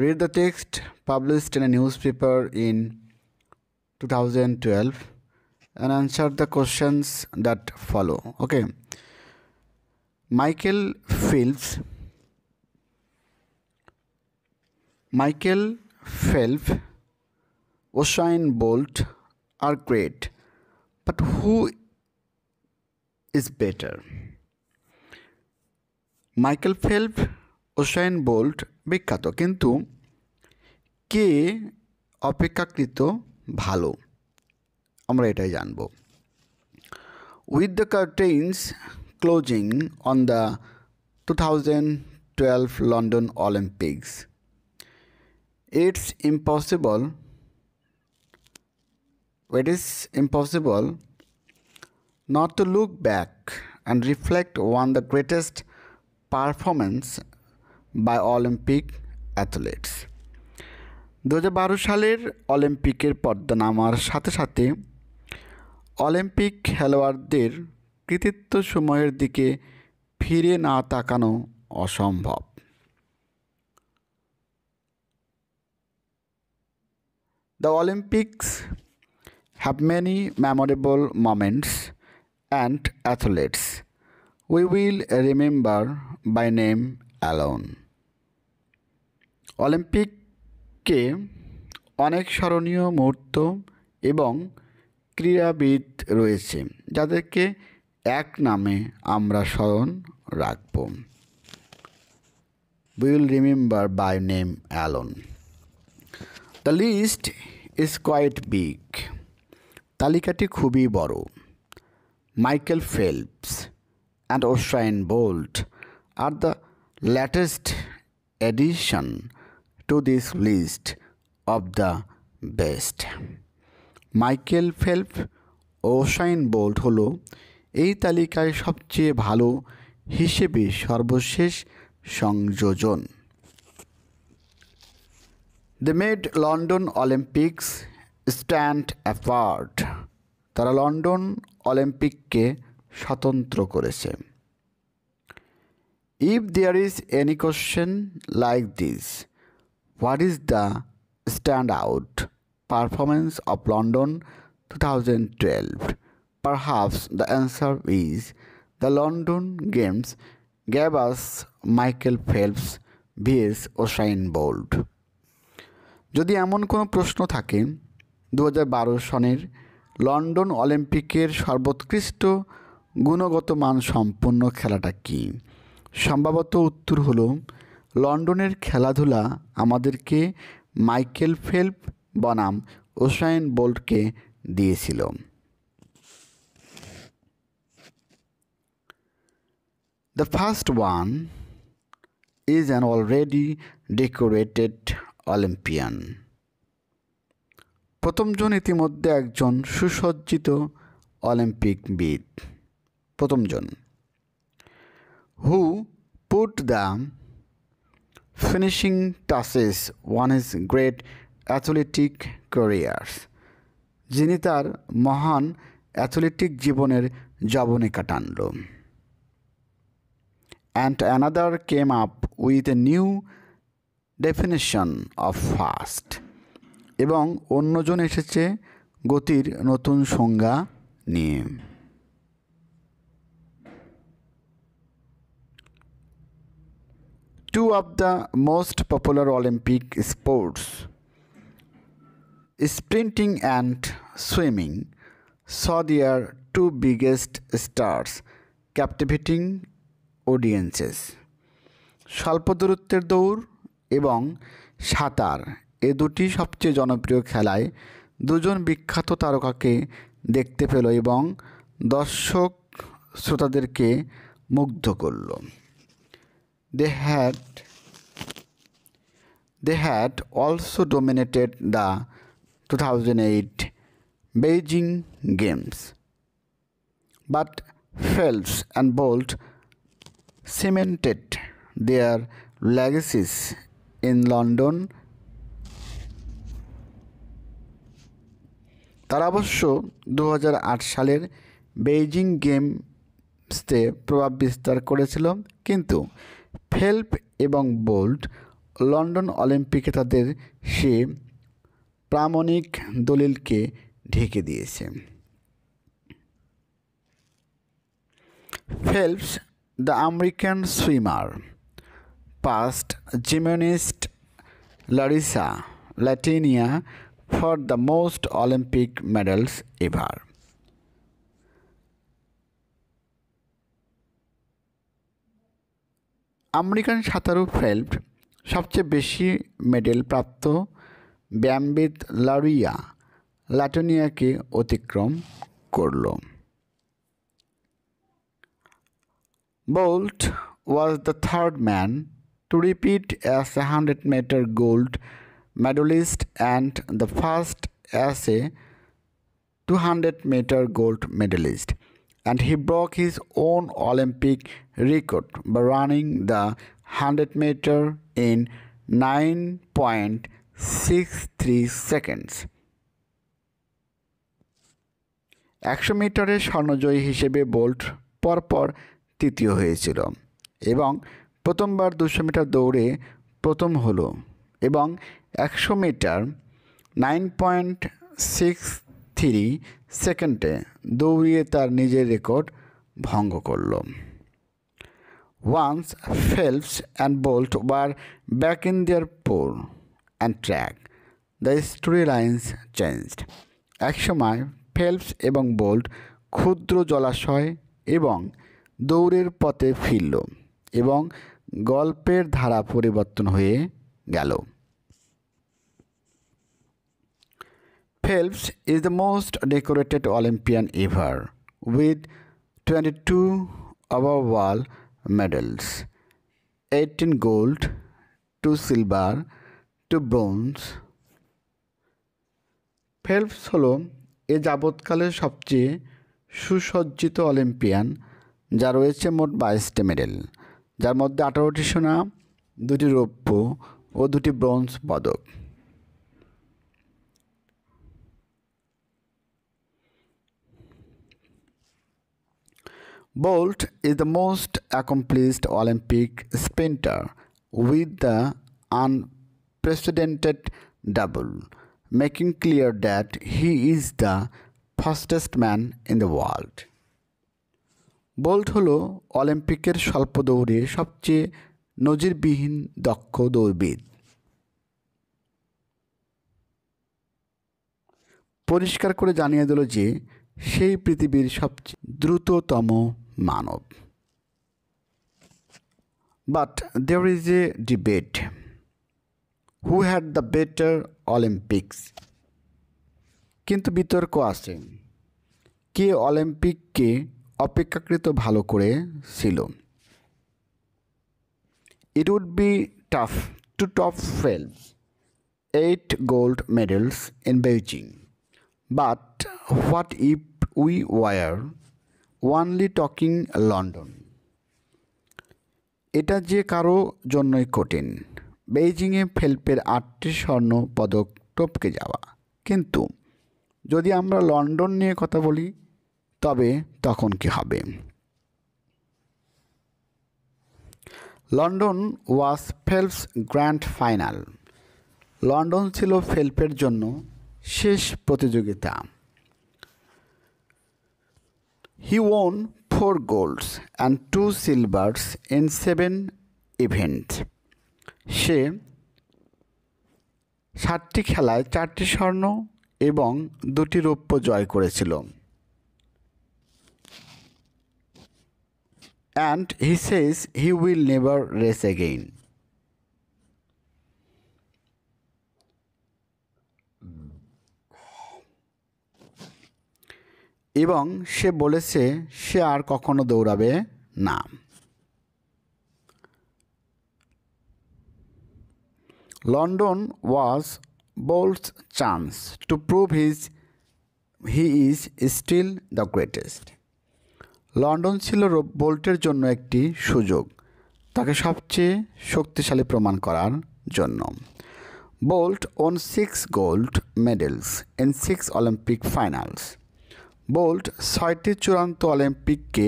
Read the text published in a newspaper in 2012 and answer the questions that follow. Okay. Michael Phelps, Usain Bolt are great, but who is better? Michael Phelps, Usain Bolt বিখ্যাত, কিন্তু কে অপেক্ষাকৃত ভালো আমরা এটাই জানব। With the curtains closing on the 2012 London Olympics, it is impossible not to look back and reflect on the greatest performance by Olympic athletes. 2012 সালের অলিম্পিকের পর্দা নামার সাথে সাথে অলিম্পিক খেলোয়াড়দের কৃতিত্ব সময়ের দিকে ফিরে না তাকানো অসম্ভব। The Olympics have many memorable moments and athletes we will remember by name alone. অলিম্পিকে অনেক স্মরণীয় মুহূর্ত এবং ক্রীড়াবিদ রয়েছে যাদেরকে এক নামে আমরা স্মরণ রাখব। We will remember by name alone. The list is quite big. তালিকাটি খুবই বড়। Michael Phelps and Usain Bolt are the latest addition to this list of the best. Michael Phelps ও উসাইন বোল্ট হলো এই তালিকায় সবচেয়ে ভালো হিসেবে সর্বশেষ সংযোজন। They made London Olympics stand apart. তারা লন্ডন অলিম্পিককে স্বতন্ত্র করেছে। If there is any question like this, what is the standout performance of London 2012? Perhaps the answer is the London Games gave us Michael Phelps vs Usain Bolt. যদি এমন কোনো প্রশ্ন থাকে 2012 সনের London অলিম্পিকের সর্বোৎকৃষ্ট গুণগত মান সম্পন্ন খেলাটা কি, সম্ভবত উত্তর হলো লন্ডনের খেলাধুলা আমাদেরকে মাইকেল ফেল্পস বনাম উসাইন বোল্টকে দিয়েছিল। The first one is an already decorated Olympian. প্রথমজন ইতিমধ্যে একজন সুসজ্জিত অলিম্পিকবিদ। প্রথমজন who put the finishing touches on his great athletic careers, যিনি তার মহান অ্যাথলেটিক জীবনের জবনিকা টানল। And another came up with a new definition of fast, এবং অন্যজন এসেছে গতির নতুন সংজ্ঞা নিয়ে। Two of the most popular Olympic sports, sprinting and swimming, saw their two biggest stars captivating audiences. স্বল্প দূরত্বের দৌড় এবং সাঁতার, এ দুটি সবচেয়ে জনপ্রিয় খেলায় দুজন বিখ্যাত তারকাকে দেখতে পেল এবং দর্শক শ্রোতাদেরকে মুগ্ধ করল। They had also dominated the 2008 Beijing Games, but Phelps and Bolt cemented their legacies in London. তারা অবশ্য 2008 সালের বেইজিং গেমসতে প্রভাব বিস্তার করেছিল, কিন্তু ফেল্পস এবং বোল্ট লন্ডন অলিম্পিকে তাদের সে প্রামাণিক দলিলকে ঢেকে দিয়েছে। Phelps, the American swimmer, passed gymnast Larissa Latinia for the most Olympic medals ever. American সাঁতারু ফেল্পস সবচেয়ে বেশি মেডেল প্রাপ্ত ব্যায়ামবিদ লারিয়া লাটোনিয়াকে অতিক্রম করল। Bolt was the third man to repeat as a 100-meter gold medalist and the first as a 200-meter gold medalist, and he broke his own Olympic record by running the 100-meter in 9.63 seconds. 100 মিটারের স্বর্ণজয়ী হিসেবে bolt পরপর তৃতীয় হয়েছিল এবং প্রথমবার 200 metre দৌড়ে প্রথম হলো এবং 100 মিটার 9.63 সেকেন্ডে দৌড়িয়ে তার নিজের রেকর্ড ভঙ্গ করল। Once Phelps and Bolt were back in their pole and track, the storylines changed. একসময় ফেল্পস এবং বোল্ট ক্ষুদ্র জলাশয় এবং দৌড়ের পথে ফিরল এবং গল্পের ধারা পরিবর্তন হয়ে গেল। Phelps is the most decorated Olympian ever with 22 overall medals, 18 gold, 2 silver, 2 bronze. Phelps হলো এ যাবৎকালের সবচেয়ে সুসজ্জিত অলিম্পিয়ান, যা রয়েছে মোট 22টি মেডেল, যার মধ্যে 18টি সোনা, 2টি রৌপ্য ও 2টি ব্রোঞ্জ পদক। Bolt is the most accomplished Olympic sprinter with the unprecedented double, making clear that he is the fastest man in the world. Bolt হলো অলিম্পিকের স্বল্প দৌড়ে সবচেয়ে নজিরবিহীন দক্ষ দৌড়বিদ। পরিষ্কার করে জানিয়ে দিল যে সেই পৃথিবীর সবচেয়ে দ্রুততম মানব। But there is a debate. Who had the better Olympics? কিন্তু বিতর্ক আছে, কে অলিম্পিককে অপেক্ষাকৃত ভালো করেছিল। It would be tough to top Phelps' 8 gold medals in Beijing. But what if we were only talking London? এটা যে কারো জন্যই কঠিন, বেইজিংয়ে ফেল্পের 8টি স্বর্ণ পদক টপকে যাওয়া। কিন্তু যদি আমরা লন্ডন নিয়ে কথা বলি তবে তখন কি হবে? লন্ডন ওয়াজ ফেল্পস গ্র্যান্ড ফাইনাল। লন্ডন ছিল ফেল্পের জন্য শেষ প্রতিযোগিতা। He won 4 golds and 2 silvers in 7 events. সে 7টি খেলায় 4টি স্বর্ণ এবং 2টি রৌপ্য জয় করেছিল। And he says he will never race again. এবং সে বলেছে সে আর কখনো দৌড়াবে না। London was Bolt's chance to prove he is still the greatest. London ছিল বোল্টের জন্য একটি সুযোগ তাকে সবচেয়ে শক্তিশালী প্রমাণ করার জন্য। Bolt won 6 gold medals in 6 Olympic finals. Bolt 6টি চূড়ান্ত অলিম্পিককে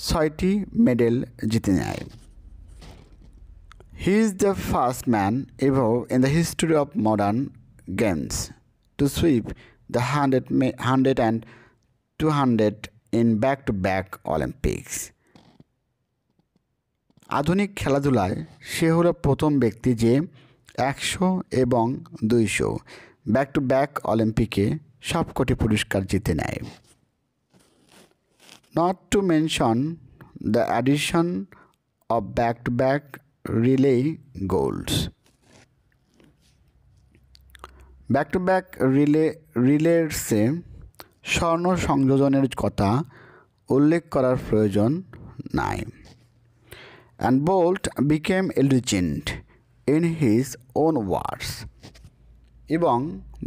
6টি মেডেল জিতে নেয়। He is the first man ever in the history of modern games to sweep the 100 and 200 in back-to-back Olympics. আধুনিক খেলাধুলায় সে হলো প্রথম ব্যক্তি যে 100 এবং 200 ব্যাক-টু-ব্যাক অলিম্পিকে সবকটি পুরস্কার জিতে নেয়। Not to mention the addition of back-to-back relay golds. Back to back রিলেসে স্বর্ণ সংযোজনের কথা উল্লেখ করার প্রয়োজন নাই। And Bolt became a legend in his own words. এবং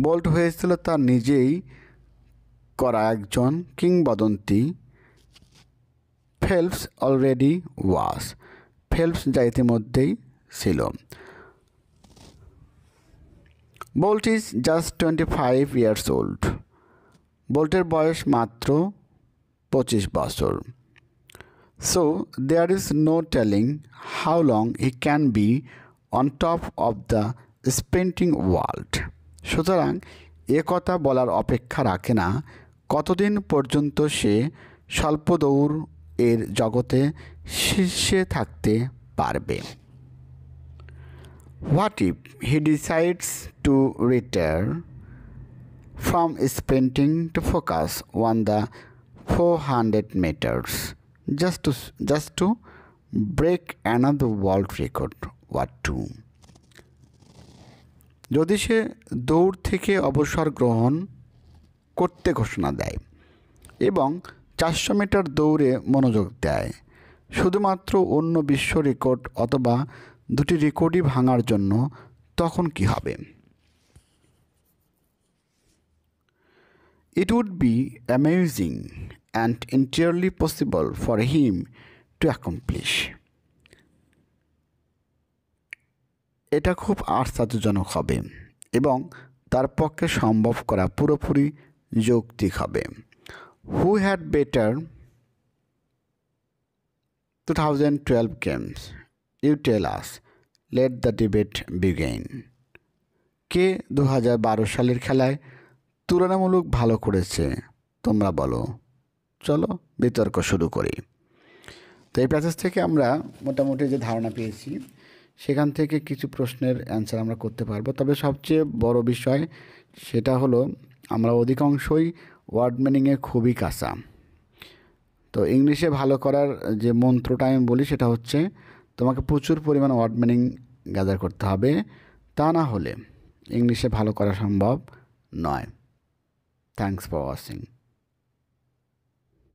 বোল্ট হয়েছিল তার নিজেই করা একজন কিংবদন্তি। ফেলপস অলরেডি ওয়াজ, ফেলপস যা ইতিমধ্যেই ছিল। Bolt is just 25 years old. বোল্টের বয়স মাত্র 25 বছর। So there is no telling how long he can be on top of the sprinting world. সুতরাং এ কথা বলার অপেক্ষা রাখে না কতদিন পর্যন্ত সে স্বল্প দৌড় এর জগতে শীর্ষে থাকতে পারবে। What if he decides to retire from sprinting to focus on the 400 meters just to break another world record? What to? যদি সে দৌড় থেকে অবসর গ্রহণ করতে ঘোষণা দেয় এবং 400 মিটার দৌড়ে মনোযোগ দেয় শুধুমাত্র অন্য বিশ্ব রেকর্ড অথবা দুটি রেকর্ডই ভাঙার জন্য, তখন কি হবে? It would be amazing and entirely possible for him to accomplish. এটা খুব আশ্চর্যজনক হবে এবং তার পক্ষে সম্ভব করা পুরোপুরি যৌক্তিক হবে। Who had better 2012 games? You tell us. Let the debate begin. কে 2012 সালের খেলায় তুলনামূলক ভালো করেছে তোমরা বলো। চলো বিতর্ক শুরু করি। তো এই প্যাসেজ থেকে আমরা মোটামুটি যে ধারণা পেয়েছি সেখান থেকে কিছু প্রশ্নের অ্যান্সার আমরা করতে পারবো। তবে সবচেয়ে বড় বিষয় সেটা হলো আমরা অধিকাংশই ওয়ার্ড মিনিংয়ে খুবই কাঁচা। তো ইংলিশে ভালো করার যে মন্ত্রটা আমি বলি সেটা হচ্ছে তোমাকে প্রচুর পরিমাণ ওয়ার্ড মিনিং গ্যাদার করতে হবে, তা না হলে ইংলিশে ভালো করা সম্ভব নয়। Thanks for watching.